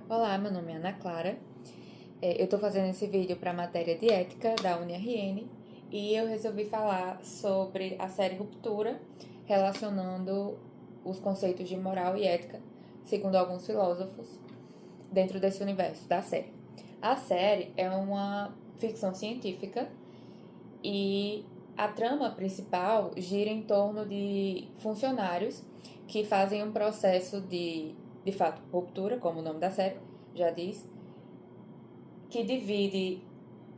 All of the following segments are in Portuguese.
Olá, meu nome é Ana Clara. Eu estou fazendo esse vídeo para a matéria de ética da UniRN e eu resolvi falar sobre a série Ruptura, relacionando os conceitos de moral e ética, segundo alguns filósofos, dentro desse universo da série. A série é uma ficção científica e a trama principal gira em torno de funcionários que fazem um processo de fato, ruptura, como o nome da série já diz, que divide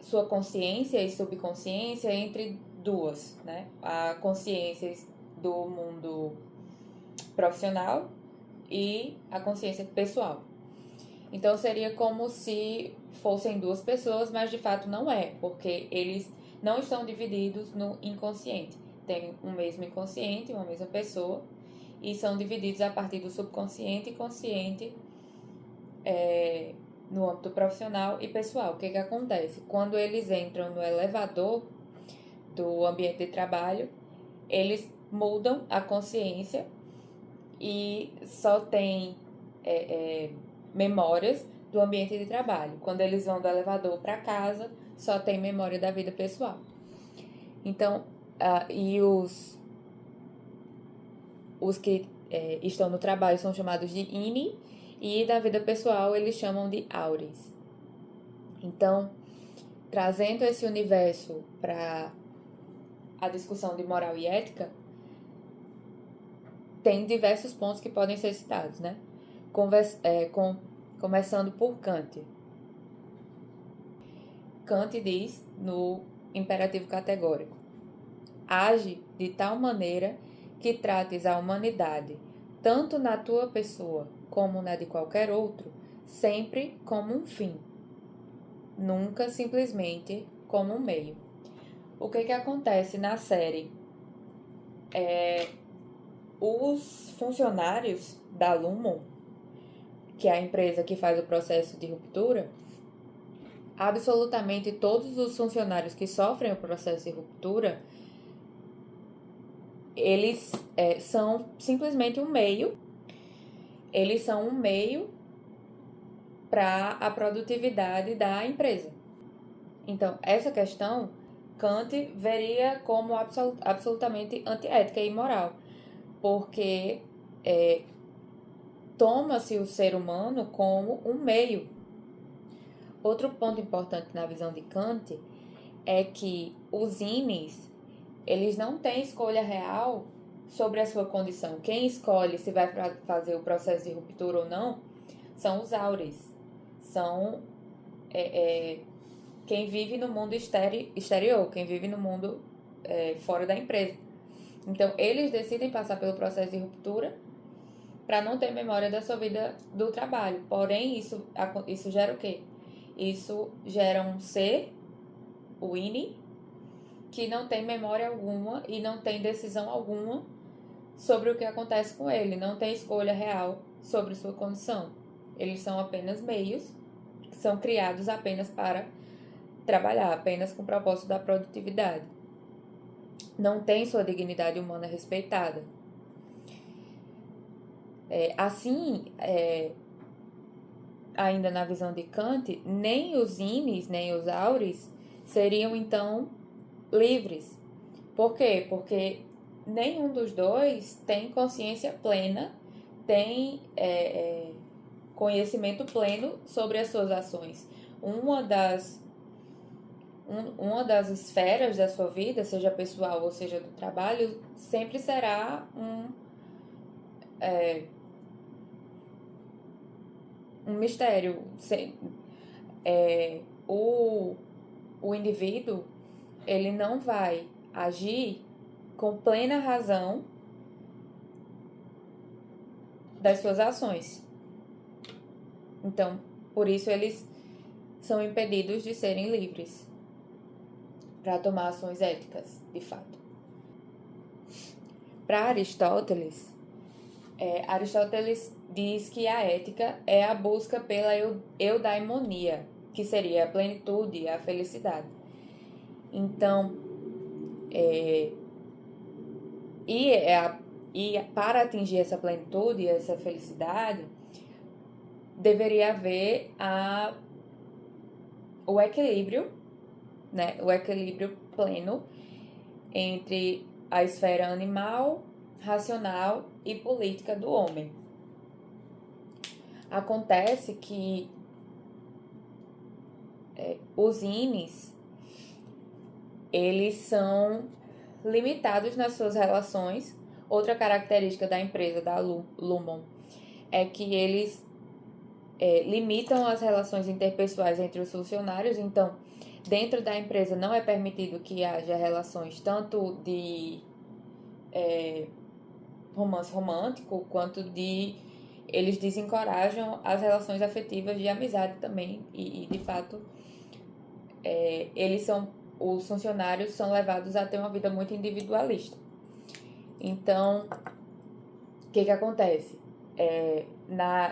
sua consciência e subconsciência entre duas, né? A consciência do mundo profissional e a consciência pessoal. Então seria como se fossem duas pessoas, mas de fato não é, porque eles não estão divididos no inconsciente. Tem um mesmo inconsciente, uma mesma pessoa, e são divididos a partir do subconsciente e consciente no âmbito profissional e pessoal. O que acontece? Quando eles entram no elevador do ambiente de trabalho, eles mudam a consciência e só tem memórias do ambiente de trabalho. Quando eles vão do elevador para casa, só tem memória da vida pessoal. Então, e os que estão no trabalho são chamados de INI, e da vida pessoal eles chamam de AURES. Então, trazendo esse universo para a discussão de moral e ética, tem diversos pontos que podem ser citados, né? Começando por Kant. Kant diz no imperativo categórico: age de tal maneira que trates a humanidade, tanto na tua pessoa como na de qualquer outro, sempre como um fim, nunca simplesmente como um meio. O que acontece na série? Os funcionários da Lumon, que é a empresa que faz o processo de ruptura, absolutamente todos os funcionários que sofrem o processo de ruptura, eles são simplesmente um meio, eles são um meio para a produtividade da empresa. Então, essa questão, Kant veria como absolutamente antiética e imoral, porque toma-se o ser humano como um meio. Outro ponto importante na visão de Kant é que os INES, eles não têm escolha real sobre a sua condição. Quem escolhe se vai fazer o processo de ruptura ou não são os AURES. São quem vive no mundo exterior, quem vive no mundo fora da empresa. Então, eles decidem passar pelo processo de ruptura para não ter memória da sua vida do trabalho. Porém, isso gera o quê? Isso gera um ser, o INI, que não tem memória alguma e não tem decisão alguma sobre o que acontece com ele, não tem escolha real sobre sua condição. Eles são apenas meios que são criados apenas para trabalhar, apenas com o propósito da produtividade. Não tem sua dignidade humana respeitada. Ainda na visão de Kant, nem os INES, nem os AURES seriam, então, livres. Por quê? Porque nenhum dos dois tem consciência plena, tem conhecimento pleno sobre as suas ações. Uma das esferas da sua vida, seja pessoal ou seja do trabalho, sempre será um mistério. O indivíduo, ele não vai agir com plena razão das suas ações. Então, por isso eles são impedidos de serem livres para tomar ações éticas, de fato. Para Aristóteles, Aristóteles diz que a ética é a busca pela eudaimonia, que seria a plenitude, a felicidade. Então, para atingir essa plenitude, essa felicidade, deveria haver o equilíbrio, né? O equilíbrio pleno entre a esfera animal, racional e política do homem. Acontece que os INES, eles são limitados nas suas relações. Outra característica da empresa, da Lumon, é que eles limitam as relações interpessoais entre os funcionários. Então, dentro da empresa não é permitido que haja relações tanto de romance romântico, quanto eles desencorajam as relações afetivas de amizade também. E de fato, os funcionários são levados a ter uma vida muito individualista. Então, o que acontece?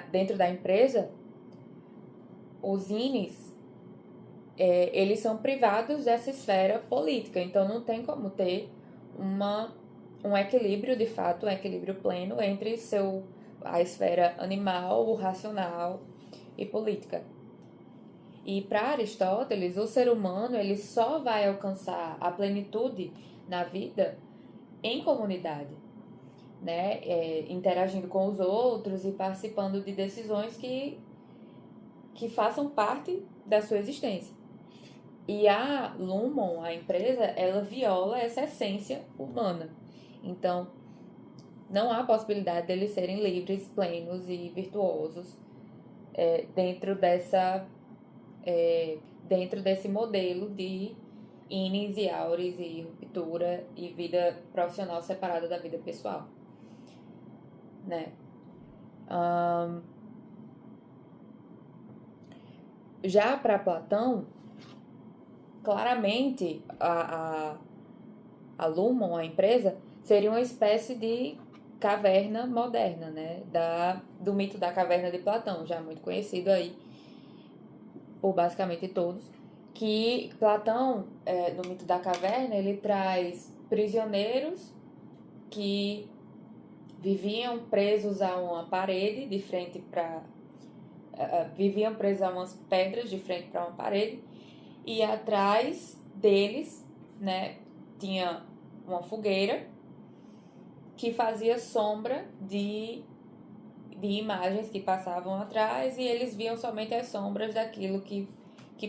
Dentro da empresa, os INES, eles são privados dessa esfera política. Então, não tem como ter um equilíbrio, de fato, um equilíbrio pleno entre a esfera animal, o racional e política. E para Aristóteles, o ser humano ele só vai alcançar a plenitude na vida em comunidade, né? Interagindo com os outros e participando de decisões que façam parte da sua existência. E a Lumon, a empresa, ela viola essa essência humana. Então, não há possibilidade deles serem livres, plenos e virtuosos dentro desse modelo de INES e AURES e ruptura e vida profissional separada da vida pessoal, né? Já para Platão, claramente a Lumon, a empresa, seria uma espécie de caverna moderna, né? Do mito da caverna de Platão, já muito conhecido aí por basicamente todos, que Platão, no mito da caverna, ele traz prisioneiros que viviam presos a uma parede de frente para... viviam presos a umas pedras de frente para uma parede, e atrás deles, né, tinha uma fogueira que fazia sombra de imagens que passavam atrás, e eles viam somente as sombras daquilo que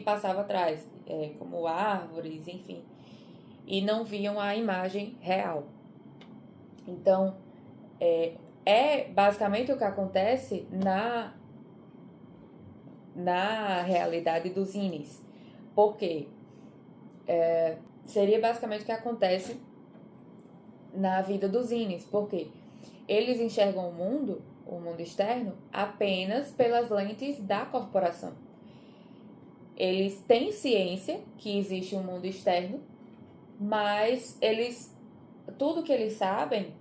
passava atrás, como árvores, enfim, e não viam a imagem real. Então, basicamente o que acontece na realidade dos INES. Porque seria basicamente o que acontece na vida dos INES. Porque eles enxergam o mundo externo, apenas pelas lentes da corporação. Eles têm ciência que existe um mundo externo, mas tudo que eles sabem,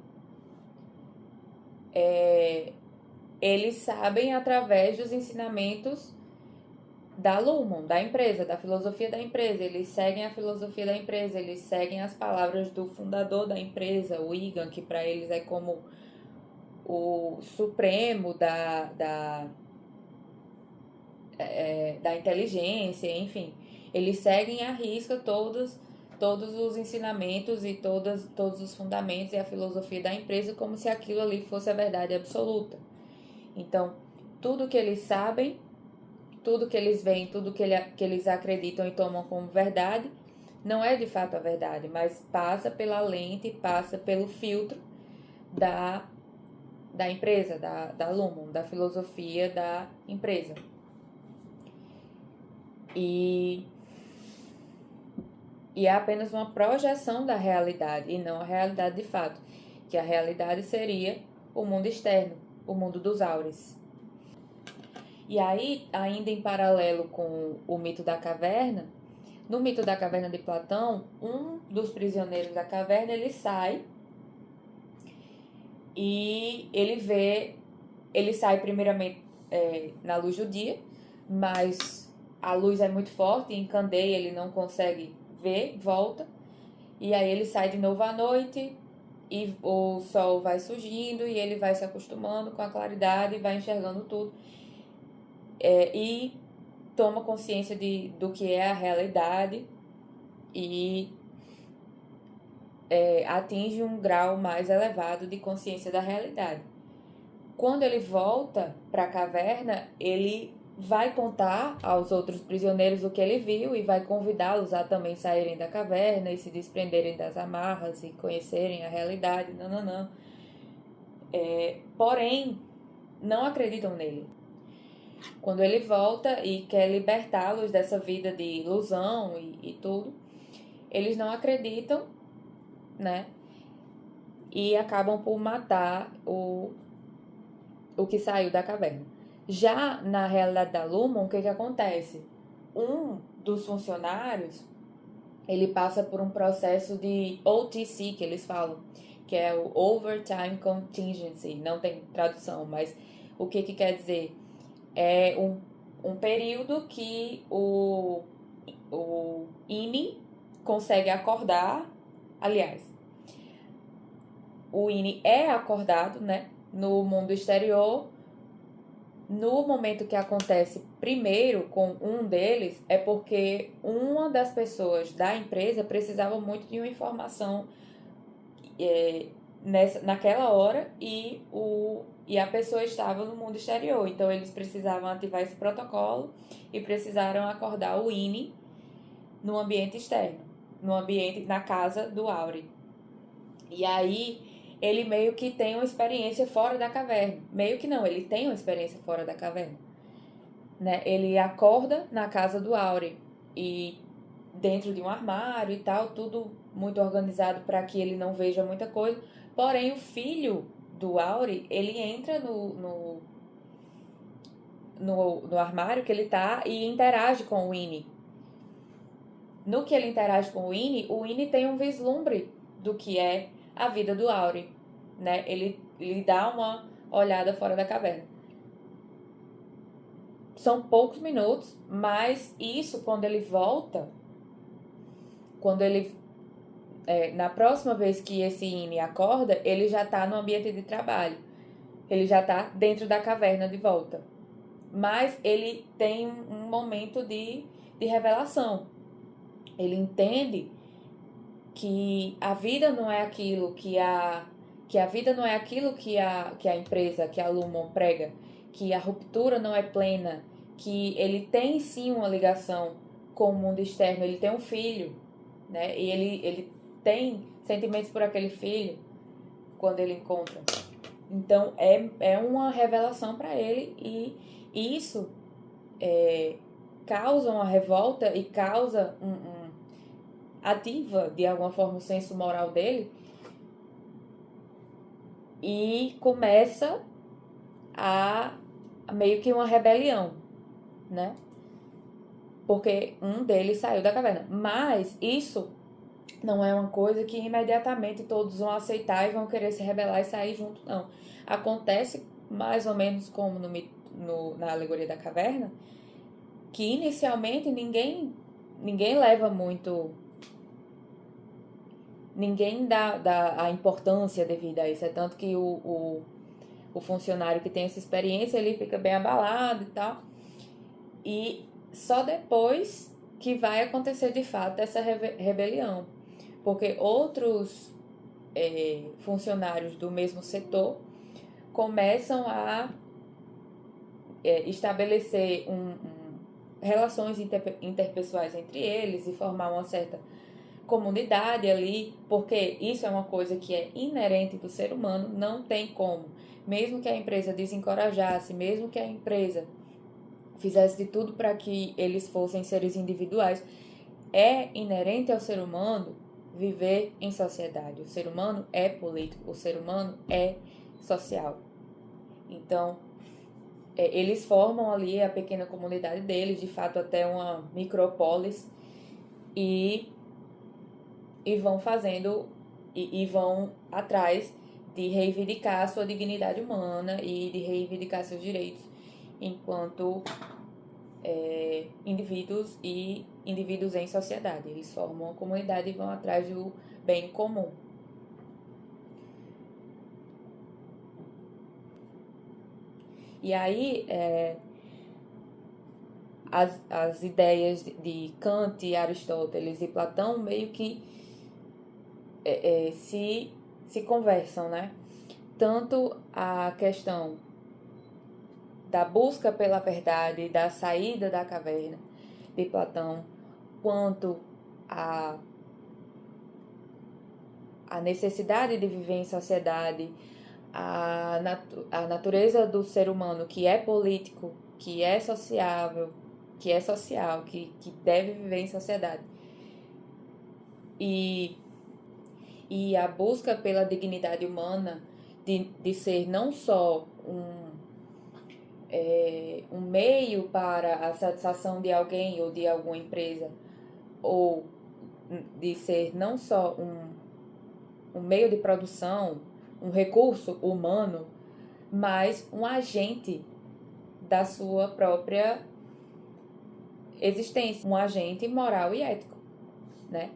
eles sabem através dos ensinamentos da Lumon, da empresa, da filosofia da empresa. Eles seguem a filosofia da empresa, eles seguem as palavras do fundador da empresa, o Egan, que para eles é como o supremo da inteligência, enfim. Eles seguem à risca todos os ensinamentos e todos os fundamentos e a filosofia da empresa, como se aquilo ali fosse a verdade absoluta. Então, tudo que eles sabem, tudo que eles veem, tudo que eles acreditam e tomam como verdade, não é de fato a verdade, mas passa pela lente, passa pelo filtro da empresa, da Lumon, da filosofia da empresa. E é apenas uma projeção da realidade e não a realidade de fato, que a realidade seria o mundo externo, o mundo dos áureos. E aí, ainda em paralelo com o mito da caverna, no mito da caverna de Platão, um dos prisioneiros da caverna, ele sai e ele sai primeiramente na luz do dia, mas a luz é muito forte, encandeia, ele não consegue ver, volta, e aí ele sai de novo à noite e o sol vai surgindo e ele vai se acostumando com a claridade e vai enxergando tudo. e toma consciência do que é a realidade e atinge um grau mais elevado de consciência da realidade. Quando ele volta para a caverna, ele vai contar aos outros prisioneiros o que ele viu e vai convidá-los a também saírem da caverna e se desprenderem das amarras e conhecerem a realidade. Não. Porém, não acreditam nele. Quando ele volta e quer libertá-los dessa vida de ilusão e tudo, eles não acreditam, né? E acabam por matar o que saiu da caverna. Já na realidade da Lumon, o que acontece? Um dos funcionários, ele passa por um processo de OTC, que eles falam, que é o Overtime Contingency. Não tem tradução, mas o que quer dizer? É um período que o INI consegue acordar. Aliás, o INI é acordado, né, no mundo exterior. No momento que acontece primeiro com um deles, é porque uma das pessoas da empresa precisava muito de uma informação naquela hora e a pessoa estava no mundo exterior. Então, eles precisavam ativar esse protocolo e precisaram acordar o INI no ambiente externo, na casa do Auri. E aí, ele meio que tem uma experiência fora da caverna. Meio que não, ele tem uma experiência fora da caverna. Né? Ele acorda na casa do Auri e dentro de um armário e tal, tudo muito organizado para que ele não veja muita coisa. Porém, o filho do Auri, ele entra no armário que ele tá e interage com o Winnie. No que ele interage com o Winnie tem um vislumbre do que é a vida do Auri, né? Ele dá uma olhada fora da caverna. São poucos minutos, mas isso, quando ele volta, na próxima vez que esse Winnie acorda, ele já tá no ambiente de trabalho. Ele já tá dentro da caverna de volta. Mas ele tem um momento de revelação. Ele entende que a vida não é aquilo que a vida não é aquilo que a empresa, que a Lumon prega, que a ruptura não é plena, que ele tem sim uma ligação com o mundo externo, ele tem um filho, né? E ele tem sentimentos por aquele filho quando ele encontra. Então é uma revelação para ele e isso causa uma revolta e causa ativa de alguma forma o senso moral dele e começa a meio que uma rebelião, né? Porque um deles saiu da caverna. Mas isso não é uma coisa que imediatamente todos vão aceitar e vão querer se rebelar e sair junto, não. Acontece mais ou menos como na alegoria da caverna, que inicialmente ninguém leva muito. Ninguém dá a importância devida a isso. É tanto que o funcionário que tem essa experiência, ele fica bem abalado e tal. E só depois que vai acontecer de fato essa rebelião. Porque outros funcionários do mesmo setor começam a estabelecer relações interpessoais entre eles e formar uma certa comunidade ali, porque isso é uma coisa que é inerente do ser humano, não tem como. Mesmo que a empresa desencorajasse, mesmo que a empresa fizesse de tudo para que eles fossem seres individuais, é inerente ao ser humano viver em sociedade. O ser humano é político, o ser humano é social. Então, eles formam ali a pequena comunidade deles, de fato até uma micrópolis, e vão fazendo e vão atrás de reivindicar a sua dignidade humana e de reivindicar seus direitos enquanto indivíduos e indivíduos em sociedade. Eles formam uma comunidade e vão atrás do bem comum. E aí, as ideias de Kant, Aristóteles e Platão meio que se conversam, né? Tanto a questão da busca pela verdade, da saída da caverna de Platão, quanto a necessidade de viver em sociedade, a natureza do ser humano que é político, que é sociável, que é social, que deve viver em sociedade. E a busca pela dignidade humana de ser não só um meio para a satisfação de alguém ou de alguma empresa, ou de ser não só um meio de produção, um recurso humano, mas um agente da sua própria existência, um agente moral e ético, né?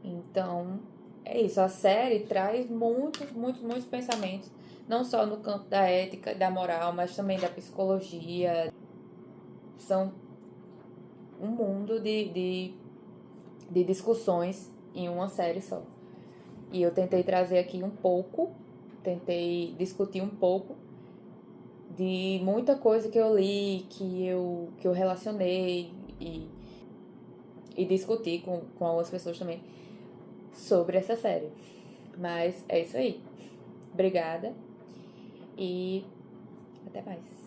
Então, é isso. A série traz muitos pensamentos, não só no campo da ética, da moral, mas também da psicologia. São um mundo de discussões em uma série só. E eu tentei trazer aqui tentei discutir um pouco de muita coisa que eu li, que eu relacionei e discuti com algumas pessoas também sobre essa série. Mas é isso aí. Obrigada e até mais.